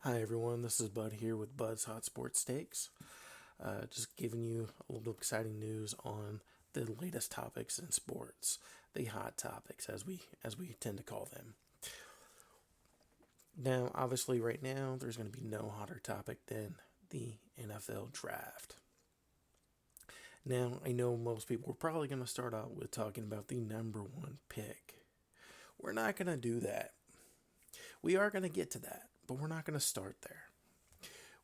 Hi everyone, this is Bud here with Bud's Hot Sports Takes. Just giving you a little exciting news on the latest topics in sports, the hot topics as we tend to call them. Now, obviously, right now there's going to be no hotter topic than the NFL draft. Now, I know most people are probably going to start out with talking about the number one pick. We're not going to do that. We are going to get to that, but we're not going to start there.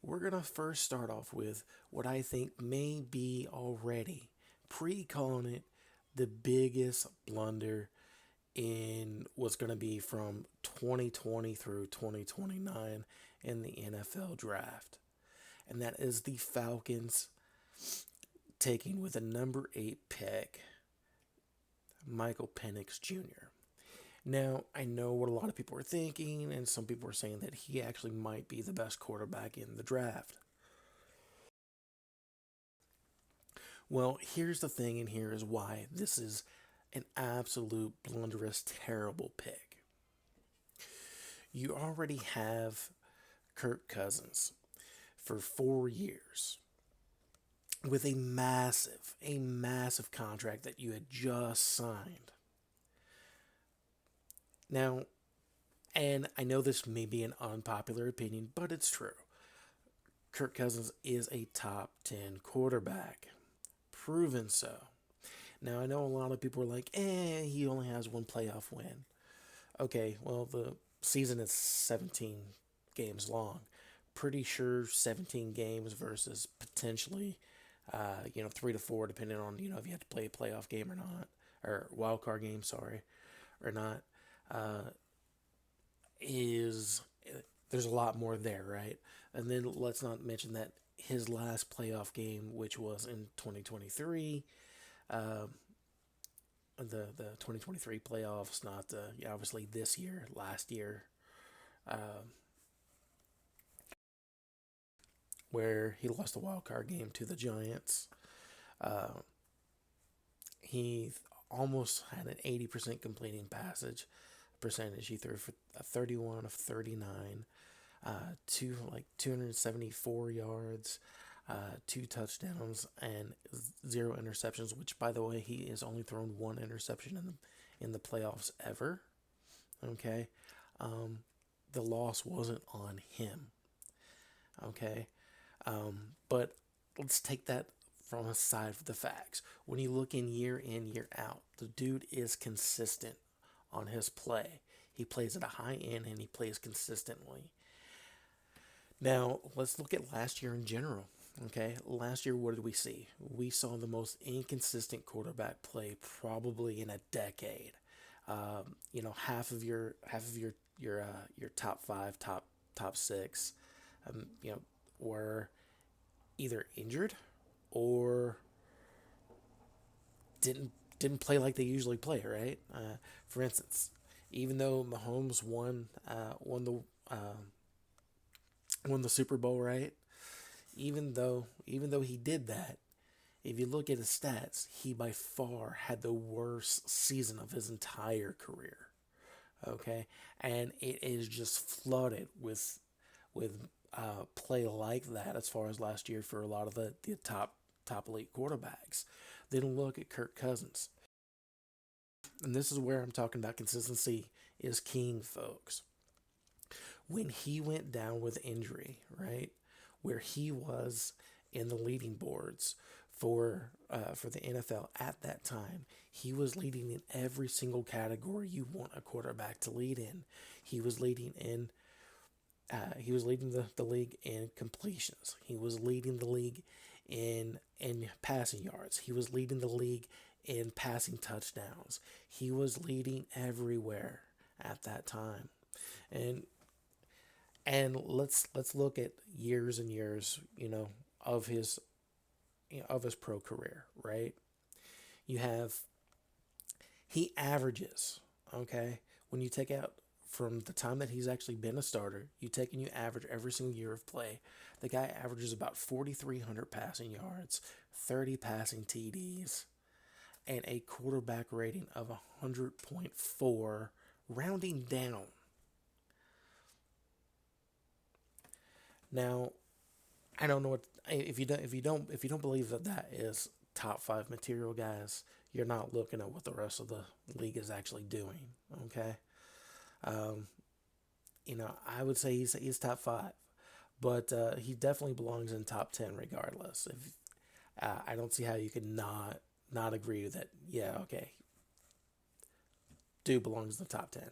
We're going to first start off with what I think may be already pre calling it the biggest blunder in what's going to be from 2020 through 2029 in the NFL draft. And that is the Falcons taking with a number 8 pick Michael Penix Jr. Now, I know what a lot of people are thinking, and some people are saying that he actually might be the best quarterback in the draft. Well, here's the thing, and here is why this is an absolute blunderous, terrible pick. You already have Kirk Cousins for 4 years with a massive contract that you had just signed. Now, and I know this may be an unpopular opinion, but it's true. Kirk Cousins is a top 10 quarterback. Proven so. Now, I know a lot of people are like, he only has one playoff win. Okay, well, the season is 17 games long. Pretty sure 17 games versus potentially, 3 to 4, depending on, if you have to play a playoff game or not, or wild card game, sorry, or not, is there's a lot more there, right? And then let's not mention that his last playoff game, which was in 2023, uh, the 2023 playoffs, not obviously this year, last year, uh, where he lost the wild card game to the Giants. Uh, he almost had an 80% completing passage percentage. He threw for a 31 of 39, like 274 yards, 2 touchdowns, and 0 interceptions. Which, by the way, he has only thrown 1 interception in the playoffs ever. Okay, the loss wasn't on him. Okay, but let's take that from aside for the facts. When you look in, year out, the dude is consistent on his play. He plays at a high end and he plays consistently. Now, let's look at last year in general. Okay, last year, what did we see? We saw the most inconsistent quarterback play probably in a decade. Half of your top five, top six, were either injured or didn't play like they usually play. Right? For instance, even though Mahomes won the Super Bowl, right? Even though he did that, if you look at his stats, he by far had the worst season of his entire career. Okay, and it is just flooded with play like that as far as last year for a lot of the top elite quarterbacks. Then look at Kirk Cousins, and this is where I'm talking about consistency is king, folks. When he went down with injury, right, where he was in the leading boards for the NFL at that time, he was leading in every single category you want a quarterback to lead in. He was leading in. He was leading the league in completions. He was leading the league in passing yards. He was leading the league in passing touchdowns. He was leading everywhere at that time. And let's look at years and years, of his pro career, right? You have he averages, okay? When you take out from the time that he's actually been a starter, you take and you average every single year of play. The guy averages about 4,300 passing yards, 30 passing TDs, and a quarterback rating of 100.4, rounding down. Now, I don't know what if you don't believe that that is top five material, guys. You're not looking at what the rest of the league is actually doing. Okay, um, I would say he's top five, but he definitely belongs in top 10 regardless. If I don't see how you could not agree with that. Yeah, okay, dude belongs in the top 10.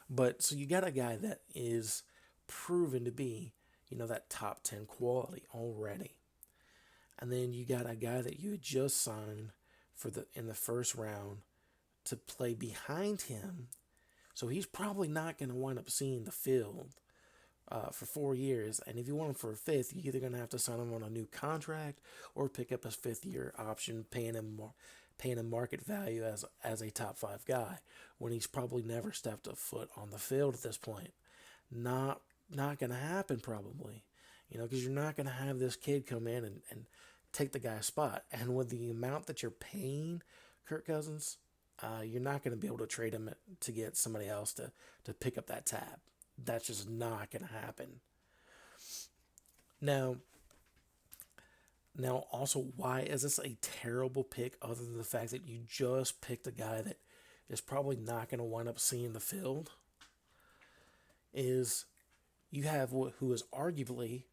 But so you got a guy that is proven to be, that top 10 quality already. And then you got a guy that you had just signed in the first round to play behind him. So he's probably not going to wind up seeing the field for 4 years. And if you want him for a fifth, you're either going to have to sign him on a new contract or pick up his 5th year option, paying him market value as a top five guy when he's probably never stepped a foot on the field at this point. Not not going to happen probably, because you're not going to have this kid come in and take the guy's spot. And with the amount that you're paying Kirk Cousins, you're not going to be able to trade him to get somebody else to pick up that tab. That's just not going to happen. Now, also, why is this a terrible pick other than the fact that you just picked a guy that is probably not going to wind up seeing the field? Is you have who is arguably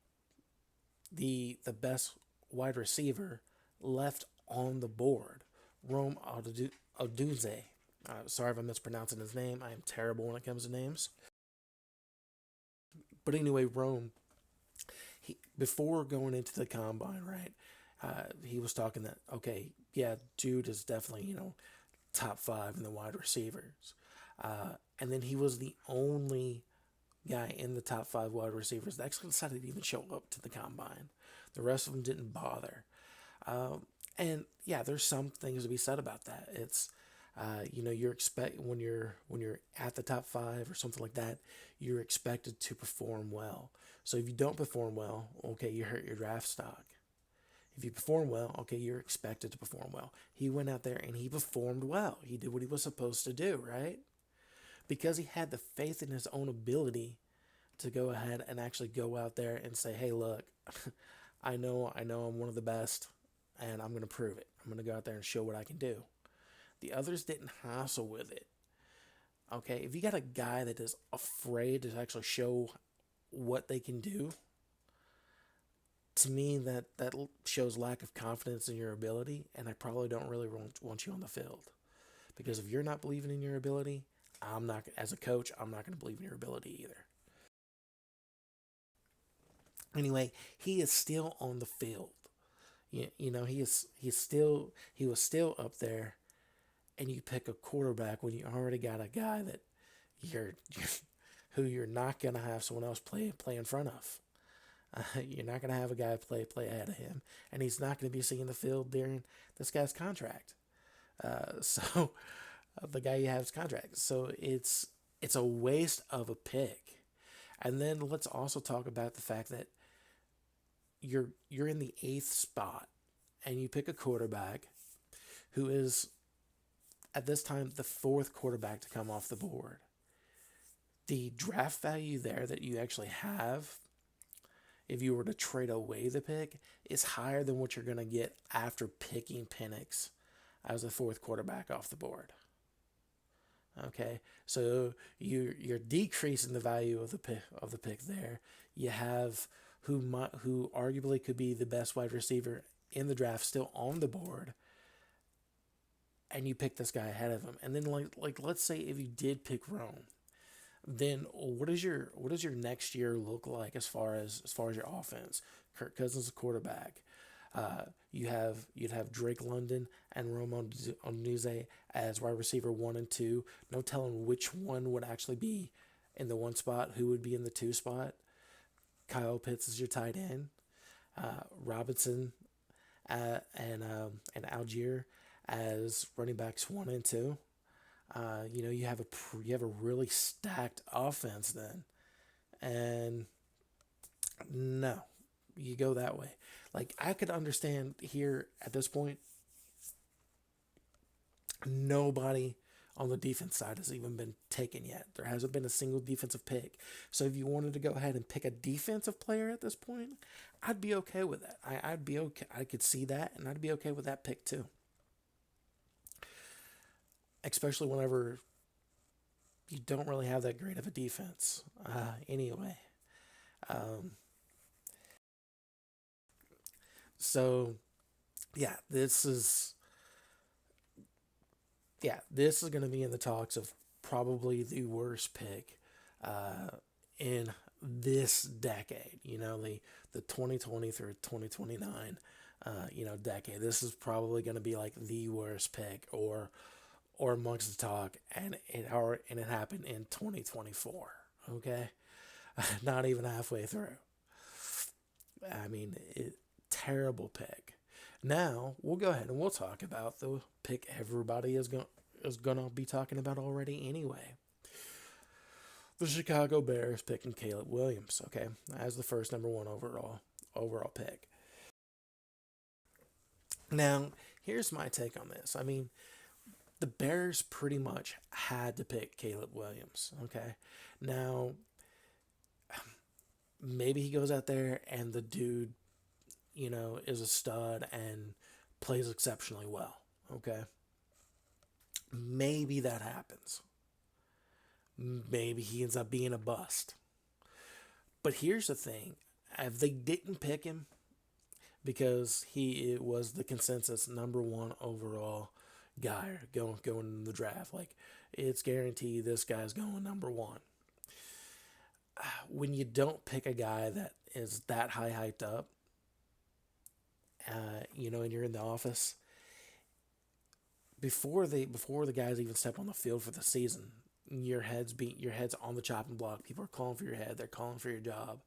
the best wide receiver left on the board, Rome Odunze. Sorry if I'm mispronouncing his name. I am terrible when it comes to names. But anyway, Rome, before going into the combine, right? He was talking that okay, yeah, dude is definitely top five in the wide receivers, and then he was the only guy in the top five wide receivers that actually decided to even show up to the combine. The rest of them didn't bother. And yeah, there's some things to be said about that. It's you're expect when you're at the top five or something like that, you're expected to perform well. So if you don't perform well, okay, you hurt your draft stock. If you perform well, okay, you're expected to perform well. He went out there and he performed well. He did what he was supposed to do, right? Because he had the faith in his own ability to go ahead and actually go out there and say, "Hey, look, I know I'm one of the best, and I'm going to prove it. I'm going to go out there and show what I can do." The others didn't hassle with it. Okay, if you got a guy that is afraid to actually show what they can do, to me that shows lack of confidence in your ability, and I probably don't really want you on the field because if you're not believing in your ability, I'm not as a coach. I'm not going to believe in your ability either. Anyway, he is still on the field. He was still up there, and you pick a quarterback when you already got a guy that you're who you're not gonna have someone else play in front of. You're not gonna have a guy play ahead of him, and he's not gonna be seeing the field during this guy's contract. So the guy you have is contract. So it's a waste of a pick. And then let's also talk about the fact that you're in the eighth spot, and you pick a quarterback who is at this time the fourth quarterback to come off the board. The draft value there that you actually have, if you were to trade away the pick, is higher than what you're going to get after picking Penix as the fourth quarterback off the board. Okay, so you're decreasing the value of the pick there. You have who arguably could be the best wide receiver in the draft still on the board, and you pick this guy ahead of him. And then like let's say if you did pick Rome, then what does your next year look like as far as your offense? Kirk Cousins, a quarterback. You'd have Drake London and Romo Onuze as wide receiver 1 and 2. No telling which one would actually be in the one spot, who would be in the two spot. Kyle Pitts is your tight end. Robinson and Algier as running backs 1 and 2. You have a really stacked offense then, and no, you go that way. Like I could understand here at this point, nobody on the defense side has even been taken yet. There hasn't been a single defensive pick. So if you wanted to go ahead and pick a defensive player at this point, I'd be okay with that. I'd be okay. I could see that, and I'd be okay with that pick too. Especially whenever you don't really have that great of a defense. Anyway, um, so yeah, this is going to be in the talks of probably the worst pick in this decade. The 2020 through 2029, decade. This is probably going to be like the worst pick, or amongst the talk, and it happened in 2024. Okay, not even halfway through. I mean, terrible pick. Now we'll go ahead and we'll talk about the pick everybody is gonna be talking about already anyway. The Chicago Bears picking Caleb Williams. Okay, as the first number one overall pick. Now here's my take on this. I mean, the Bears pretty much had to pick Caleb Williams. Okay, now maybe he goes out there and the dude, is a stud and plays exceptionally well. Okay. Maybe that happens. Maybe he ends up being a bust. But here's the thing: if they didn't pick him because he was the consensus number one overall guy going in the draft, like it's guaranteed this guy's going number one. When you don't pick a guy that is that high hyped up, and you're in the office before the guys even step on the field for the season, your head's on the chopping block. People are calling for your head. They're calling for your job.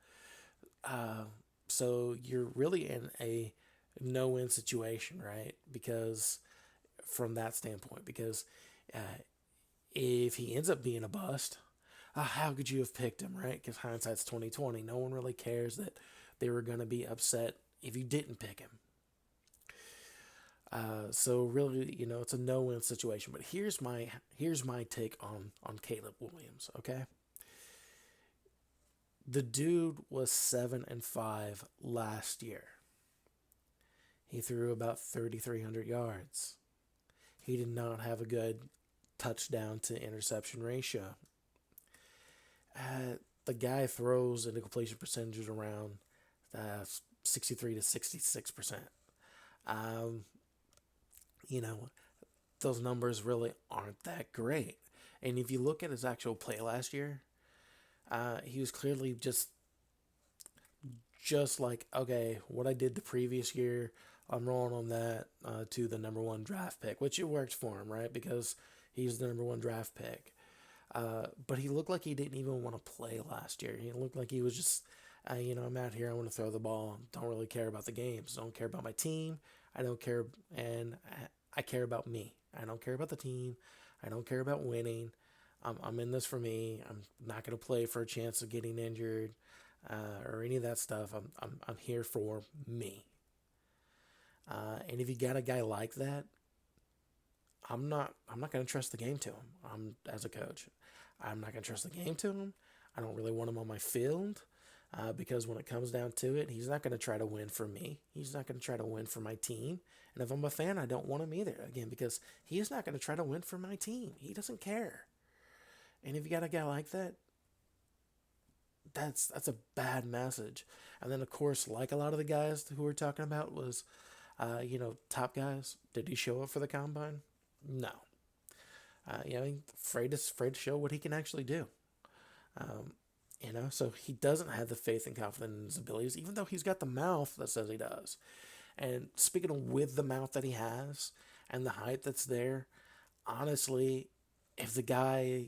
So you're really in a no-win situation, right? Because from that standpoint, because uh, if he ends up being a bust, how could you have picked him, right? Because hindsight's 2020. No one really cares that they were going to be upset if you didn't pick him. So really, it's a no-win situation. But here's my take on Caleb Williams. Okay, the dude was 7-5 last year. He threw about 3,300 yards. He did not have a good touchdown to interception ratio. The guy throws into completion percentages around 63 to 66%. Um, you know, those numbers really aren't that great. And if you look at his actual play last year, he was clearly just like, okay, what I did the previous year, I'm rolling on that to the number one draft pick, which it worked for him, right? Because he's the number one draft pick. But he looked like he didn't even want to play last year. He looked like he was just, I'm out here. I want to throw the ball. Don't really care about the games. Don't care about my team. I don't care, and I care about me. I don't care about the team. I don't care about winning. I'm in this for me. I'm not going to play for a chance of getting injured or any of that stuff. I'm here for me. And if you got a guy like that, I'm not going to trust the game to him. As a coach. I'm not going to trust the game to him. I don't really want him on my field because when it comes down to it, he's not going to try to win for me. He's not going to try to win for my team. And if I'm a fan, I don't want him either. Again, because he is not going to try to win for my team. He doesn't care. And if you got a guy like that, that's a bad message. And then of course, like a lot of the guys who we're talking about was, top guys. Did he show up for the combine? No. Afraid to show what he can actually do. Um, so he doesn't have the faith and confidence in his abilities, even though he's got the mouth that says he does. And speaking of with the mouth that he has and the height that's there, honestly, if the guy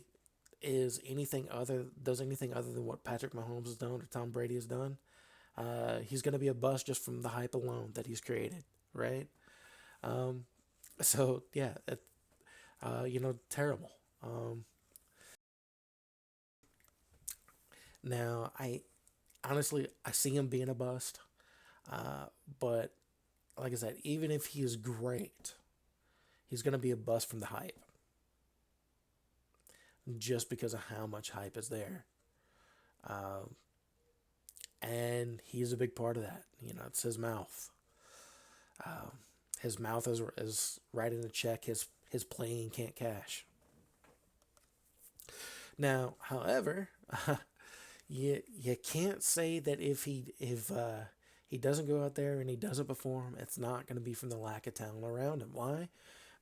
does anything other than what Patrick Mahomes has done or Tom Brady has done, he's going to be a bust just from the hype alone that he's created, right? Um, so yeah, terrible. Now I see him being a bust, but like I said, even if he is great, he's going to be a bust from the hype. just because of how much hype is there. Um, and he's a big part of that. It's his mouth. Um, his mouth is writing a check his plane can't cash. Now, however, you can't say that if he doesn't go out there and he doesn't perform, it's not going to be from the lack of talent around him. Why?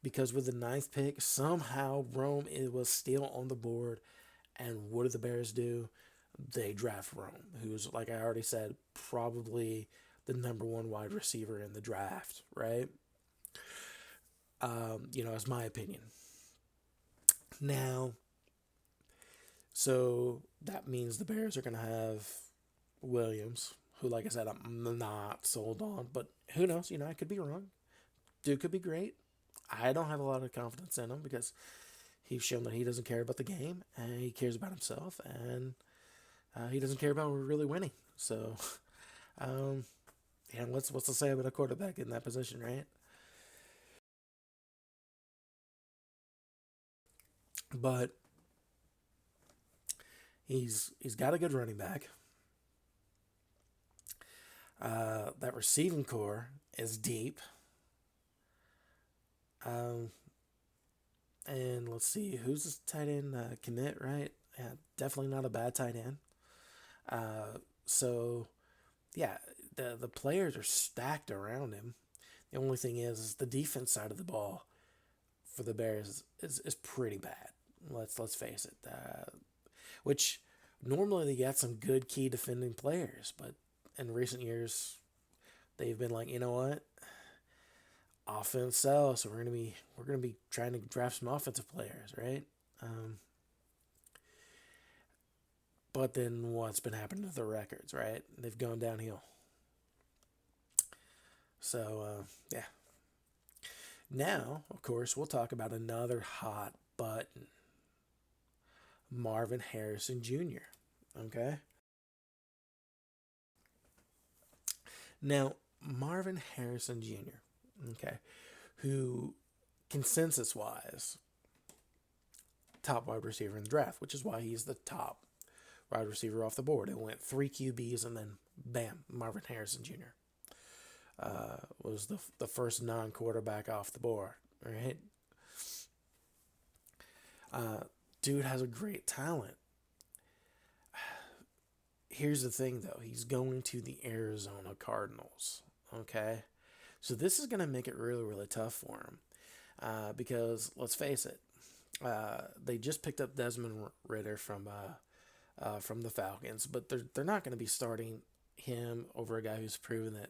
Because with the ninth pick, somehow Rome it was still on the board, and what do the Bears do? They draft Rome, who's, like I already said, probably the number one wide receiver in the draft, right? As my opinion. Now, so that means the Bears are going to have Williams, who, like I said, I'm not sold on, but who knows? I could be wrong. Dude could be great. I don't have a lot of confidence in him because he's shown that he doesn't care about the game and he cares about himself and he doesn't care about really winning. So, um, what's to say about a quarterback in that position, right? But he's got a good running back. That receiving core is deep. Um, and let's see who's this tight end commit, right? Yeah, definitely not a bad tight end. So yeah, the players are stacked around him. The only thing is the defense side of the ball for the Bears is pretty bad. Let's face it. Which normally they got some good key defending players, but in recent years they've been like, you know what, offense sells, so we're gonna be trying to draft some offensive players, right? Um, but then what's been happening to the records, right? They've gone downhill. So yeah. Now, of course, we'll talk about another hot button, Marvin Harrison Jr. Okay. Now, Marvin Harrison Jr. Okay, who consensus wise top wide receiver in the draft, which is why he's the top wide receiver off the board. It went three QBs and then bam, Marvin Harrison Jr. Was the first non quarterback off the board. Right, uh, dude has a great talent. Here's the thing though, he's going to the Arizona Cardinals. Okay, so this is gonna make it really really tough for him because let's face it, they just picked up Desmond Ritter from the Falcons, but they're not going to be starting him over a guy who's proven that,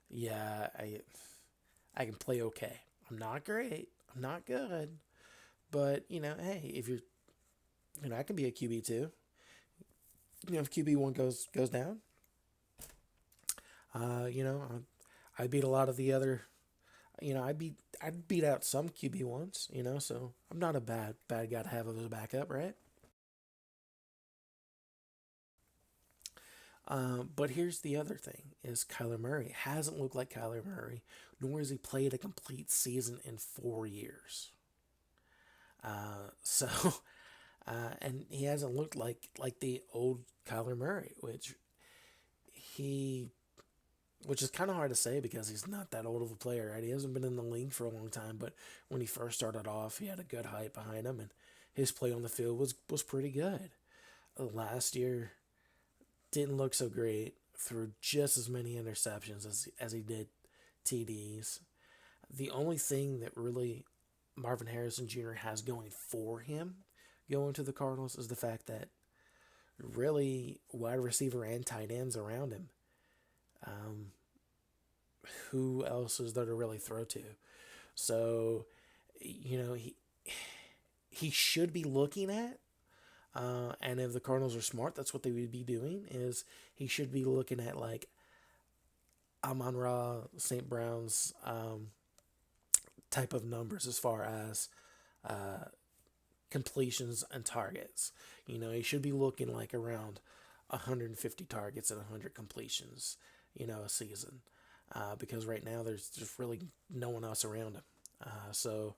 yeah, I can play okay. I'm not great. I'm not good, but hey, if you're, I can be a QB too. If QB1 goes down, I beat a lot of the other. I'd beat out some QB1s. So I'm not a bad guy to have as a backup, right? But here's the other thing: is Kyler Murray hasn't looked like Kyler Murray, nor has he played a complete season in 4 years. So, and he hasn't looked like the old Kyler Murray, he, which is kind of hard to say because he's not that old of a player, right? He hasn't been in the league for a long time, but when he first started off, he had a good hype behind him, and his play on the field was pretty good. Last year, didn't look so great. Threw just as many interceptions as he did TDs. The only thing that really Marvin Harrison Jr. has going for him going to the Cardinals is the fact that really wide receiver and tight ends around him. Um, who else is there to really throw to? So, he should be looking at and if the Cardinals are smart, that's what they would be doing. Is he should be looking at like Amon Ra St. Brown's type of numbers as far as completions and targets. He should be looking like around 150 targets and 100 completions. A season. Because right now there's just really no one else around him. So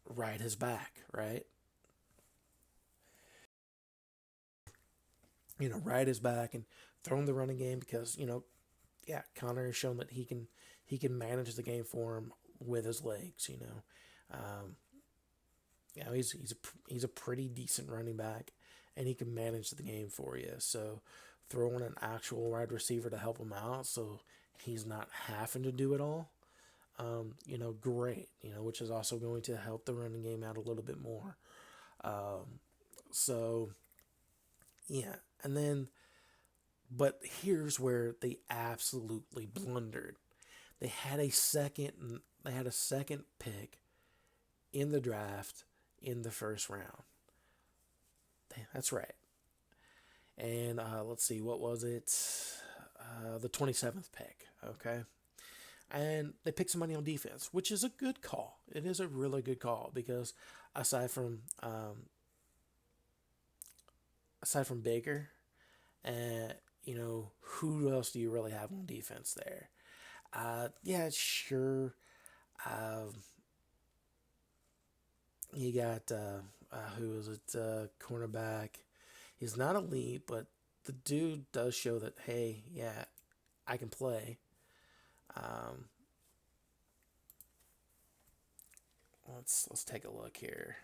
ride his back, right? ride his back and throw him the running game because yeah, Connor has shown that he can manage the game for him with his legs. Um, he's a pretty decent running back, and he can manage the game for you. So throwing an actual wide receiver to help him out, so he's not having to do it all. Great. Which is also going to help the running game out a little bit more. So yeah, and then but here's where they absolutely blundered. They had a second. They had a second pick in the draft in the first round. That's right. And let's see, what was it? The 27th pick. Okay. And they picked somebody on defense, which is a good call. It is a really good call because aside from um, aside from Baker, uh, who else do you really have on defense there? Yeah, sure. Um, you got who is it? Cornerback. He's not elite, but the dude does show that hey, yeah, I can play. Um, let's take a look here.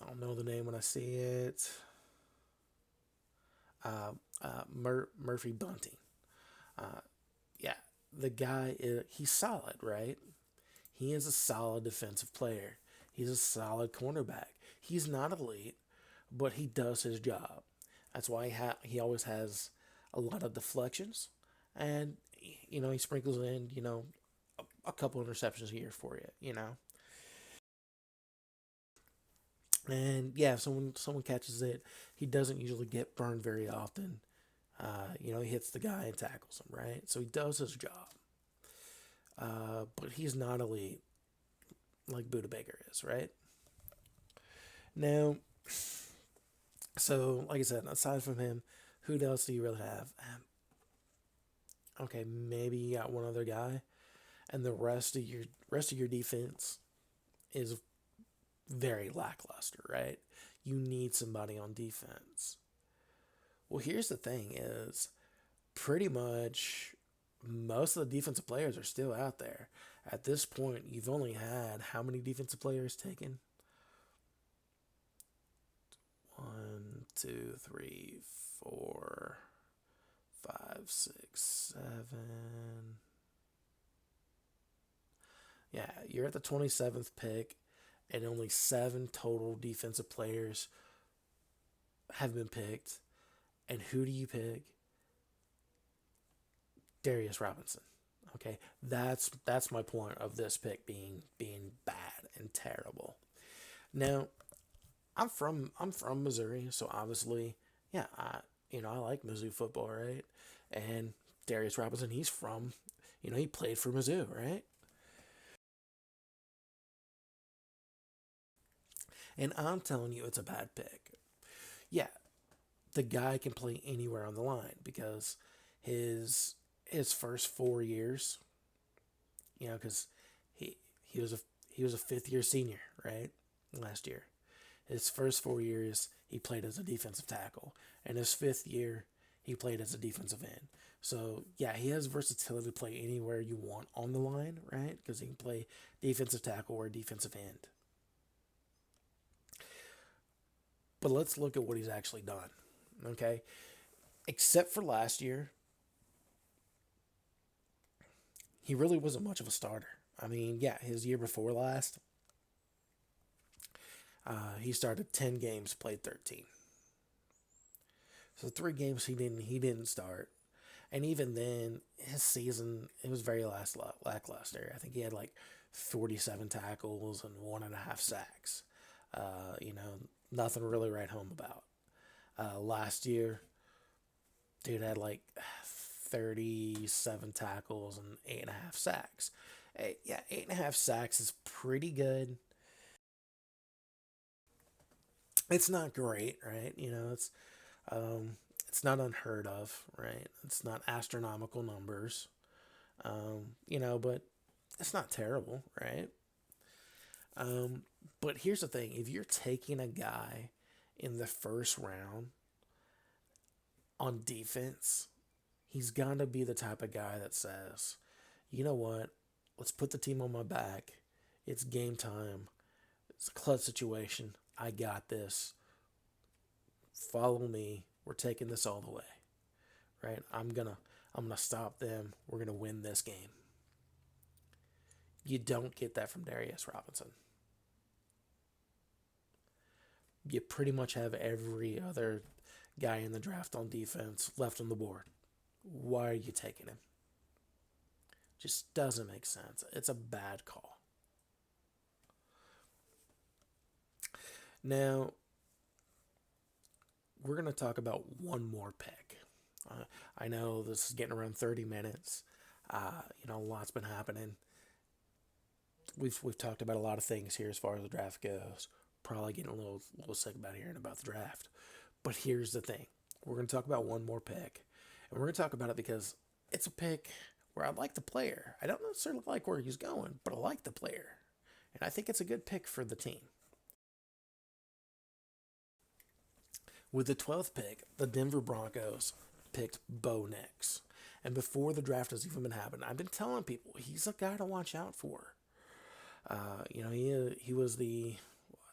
I'll know the name when I see it. Murphy Bunting. Uh, yeah, the guy he's solid, right? He is a solid defensive player. He's a solid cornerback. He's not elite, but he does his job. That's why he always has a lot of deflections, and he sprinkles in a couple interceptions a year for you. And yeah, if someone catches it, he doesn't usually get burned very often. He hits the guy and tackles him, right? So he does his job. But he's not elite like Buda Baker is, right? Now, so like I said, aside from him, who else do you really have? Okay, maybe you got one other guy, and the rest of your defense is very lackluster, right? You need somebody on defense. Well, here's the thing: is pretty much most of the defensive players are still out there. At this point, you've only had how many defensive players taken? One, two, three, four, five, six, seven. Yeah, you're at the 27th pick, and only seven total defensive players have been picked. And who do you pick? Darius Robinson. Okay, that's my point of this pick being bad and terrible. Now, I'm from Missouri, so obviously, yeah, I like Mizzou football, right? And Darius Robinson, he's from, he played for Mizzou, right? And I'm telling you, it's a bad pick. Yeah, the guy can play anywhere on the line because his his first 4 years, because he he was a he was a fifth year senior, right? Last year, his first 4 years he played as a defensive tackle, and his fifth year he played as a defensive end. So yeah, he has versatility to play anywhere you want on the line, right? Because he can play defensive tackle or defensive end. But let's look at what he's actually done. Okay, except for last year, he really wasn't much of a starter. I mean, yeah, his year before last, he started 10 games, played 13. So 3 games he didn't start, and even then his season it was very lackluster. I think he had like 47 tackles and 1.5 sacks. Nothing to really write home about. Last year, dude had like 37 tackles and 8.5 sacks. Yeah, 8.5 sacks is pretty good. It's not great, right? Um, it's not unheard of, right? It's not astronomical numbers, but it's not terrible, right? Um, but here's the thing: if you're taking a guy in the first round on defense, he's gonna be the type of guy that says, "You know what? Let's put the team on my back. It's game time. It's a clutch situation. I got this. Follow me. We're taking this all the way." Right? I'm gonna stop them. We're gonna win this game. You don't get that from Darius Robinson. You pretty much have every other guy in the draft on defense left on the board. Why are you taking him? Just doesn't make sense. It's a bad call. Now, we're going to talk about one more pick. I know this is getting around 30 minutes. A lot's been happening. We've talked about a lot of things here as far as the draft goes. Probably getting a little sick about hearing about the draft. But here's the thing. We're going to talk about one more pick. And we're going to talk about it because it's a pick where I like the player. I don't necessarily like where he's going, but I like the player. And I think it's a good pick for the team. With the 12th pick, the Denver Broncos picked Bo Nix. And before the draft has even been happening, I've been telling people he's a guy to watch out for. He was the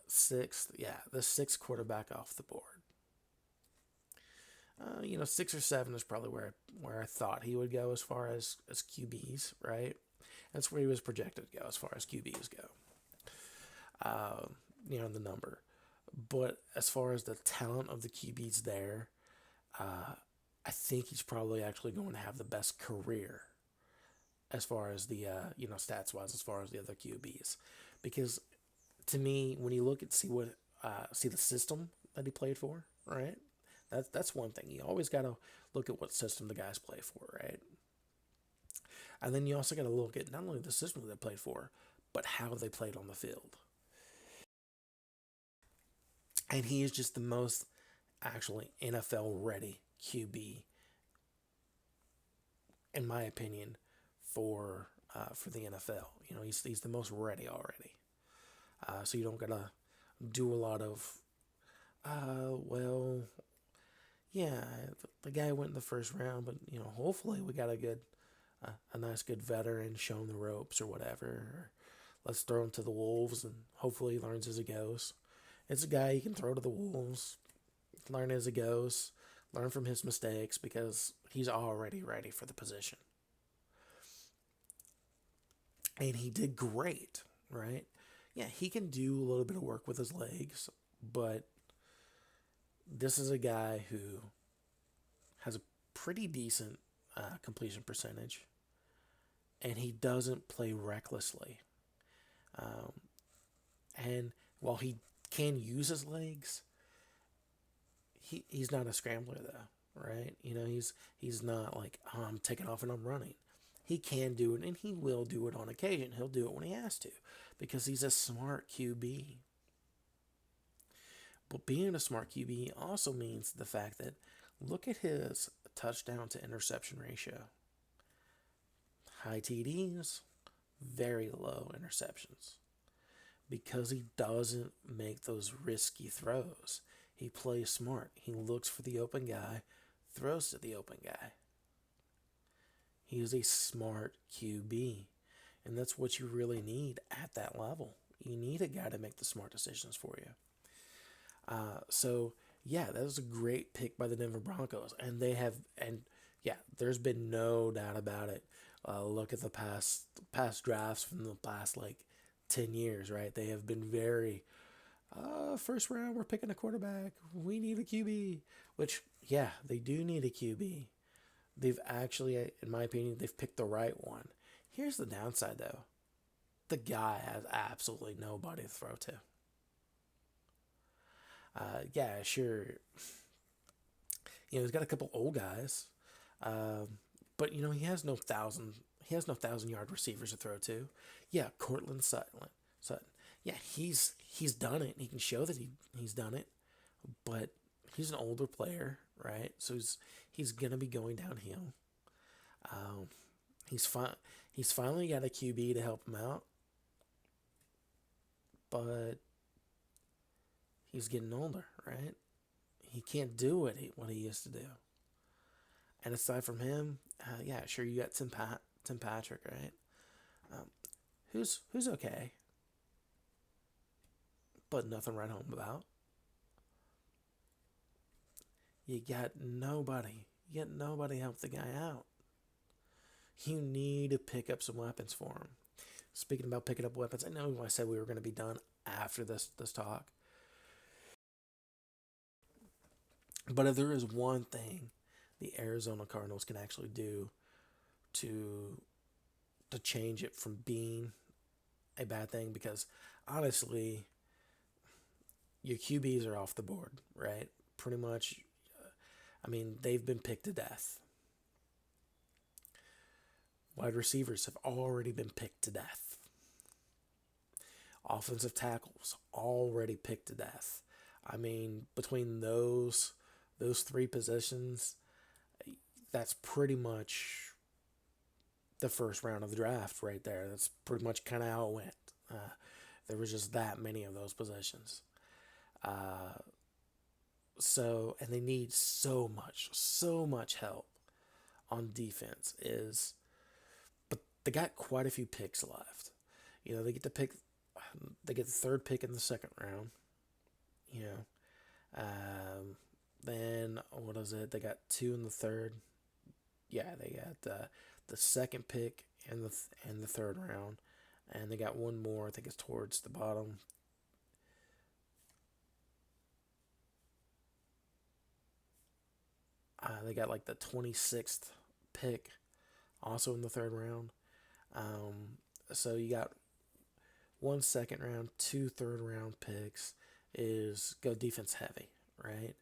sixth quarterback off the board. 6 or 7 is probably where I thought he would go as far as QBs, right? That's where he was projected to go as far as QBs go. The number. But as far as the talent of the QBs there, I think he's probably actually going to have the best career as far as the stats wise, as far as the other QBs, because to me, when you look at see the system that he played for, right? That's one thing. You always got to look at what system the guys play for, right? And then you also got to look at not only the system that they played for, but how they played on the field. And he is just the most actually NFL ready QB, in my opinion, for the NFL. He's the most ready already. So you don't gotta do a lot of well, yeah, the guy went in the first round, but hopefully we got a nice good veteran showing the ropes or whatever. Or let's throw him to the wolves and hopefully he learns as he goes. It's a guy you can throw to the wolves, learn as he goes, learn from his mistakes because he's already ready for the position. And he did great, right? Yeah, he can do a little bit of work with his legs, but this is a guy who has a pretty decent completion percentage, and he doesn't play recklessly. Um, and while he can use his legs, he's not a scrambler though, right? He's not like, oh, I'm taking off and I'm running. He can do it, and he will do it on occasion. He'll do it when he has to, because he's a smart QB. But being a smart QB also means the fact that look at his touchdown to interception ratio. High TDs, very low interceptions. Because he doesn't make those risky throws. He plays smart. He looks for the open guy, throws to the open guy. He is a smart QB. And that's what you really need at that level. You need a guy to make the smart decisions for you. So yeah, that was a great pick by the Denver Broncos, and yeah, there's been no doubt about it. Look at the past drafts from the past like 10 years, right? They have been very first round. We're picking a quarterback. We need a QB, which yeah, they do need a QB. They've actually, in my opinion, they've picked the right one. Here's the downside though: the guy has absolutely nobody to throw to. Yeah, sure. He's got a couple old guys, um, but he has no thousand. He has no 1,000 yard receivers to throw to. Yeah, Cortland Sutton. Sutton. Yeah, he's done it. He can show that he's done it, but he's an older player, right? So he's gonna be going downhill. Um, he's fine. He's finally got a QB to help him out, but he's getting older, right? He can't do what he used to do. And aside from him, yeah, sure you got Tim Patrick, right? Um, who's okay, but nothing right home about. You got nobody. You got nobody to help the guy out. You need to pick up some weapons for him. Speaking about picking up weapons, I know I said we were going to be done after this talk, but if there is one thing the Arizona Cardinals can actually do to change it from being a bad thing, because honestly, your QBs are off the board, right? Pretty much. I mean, they've been picked to death. Wide receivers have already been picked to death. Offensive tackles already picked to death. I mean, between those three positions, that's pretty much the first round of the draft right there. That's pretty much kind of how it went. There was just that many of those positions. Uh, and they need so much help on defense. But they got quite a few picks left. They get to pick. They get the third pick in the second round. You know, then what is it? They got two in the third. Yeah, they got the second pick in the third round, and they got one more. I think it's towards the bottom. They got like the 26th pick, also in the third round. Um, so you got one second round, two third round picks. Is go defense heavy, right?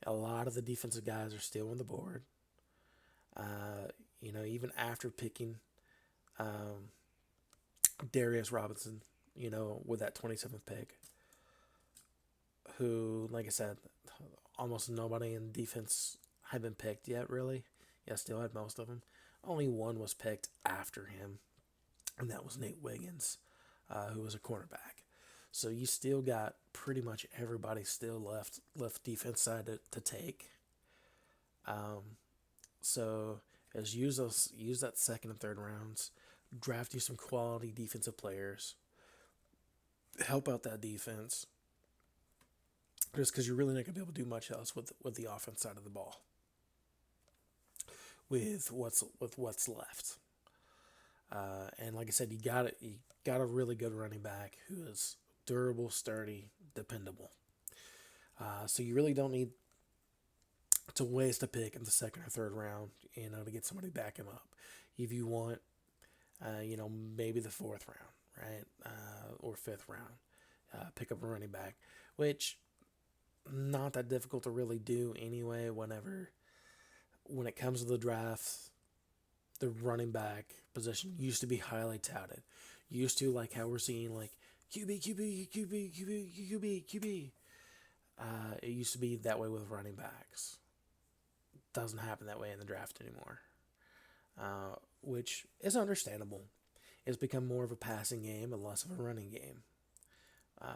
A lot of the defensive guys are still on the board. Even after picking um, Darius Robinson, with that 27th pick, who, like I said, almost nobody in defense had been picked yet, really. Yeah, still had most of them. Only one was picked after him, and that was Nate Wiggins, who was a cornerback. So you still got pretty much everybody still left defense side to take. Um, so as use that second and third rounds, draft you some quality defensive players, help out that defense, just because you're really not gonna be able to do much else with the offense side of the ball. With what's left, and like I said, you got a really good running back who is durable, sturdy, dependable. So you really don't need to waste a pick in the second or third round, to get somebody to back him up. If you want, maybe the fourth round, right, or fifth round, pick up a running back, which not that difficult to really do anyway. When it comes to the draft, the running back position used to be highly touted. Used to, like how we're seeing like QB, QB, QB, QB, QB, QB. It used to be that way with running backs. Doesn't happen that way in the draft anymore, which is understandable. It's become more of a passing game and less of a running game.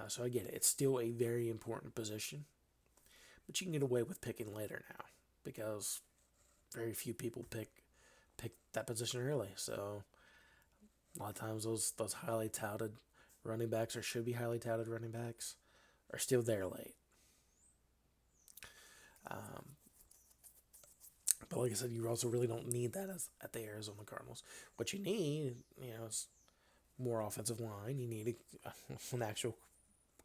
So I get it. It's still a very important position, but you can get away with picking later now because very few people pick that position early. So a lot of times those highly touted running backs, or should be highly touted running backs, are still there late. Um, but like I said, you also really don't need that at the Arizona Cardinals. What you need, is more offensive line. You need an actual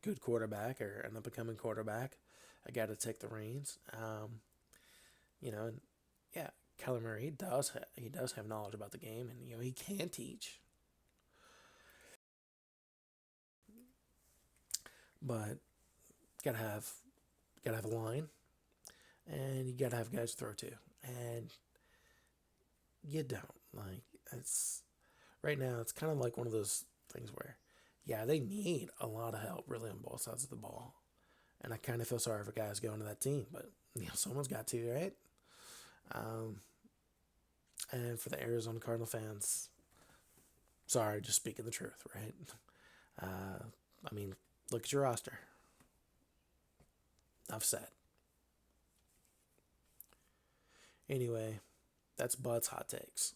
good quarterback or an up and coming quarterback, a guy to take the reins. And yeah, Kyler Murray he does have knowledge about the game, and he can teach. But gotta have gotta have a line, and you gotta have guys to throw to, and you don't. Like, it's right now. It's kind of like one of those things where, yeah, they need a lot of help really on both sides of the ball, and I kind of feel sorry for guys going to that team, but someone's got to, right? Um, and for the Arizona Cardinal fans, sorry, just speaking the truth, right? Uh, I mean, Look at your roster. Enough said. Anyway, that's Bud's hot takes.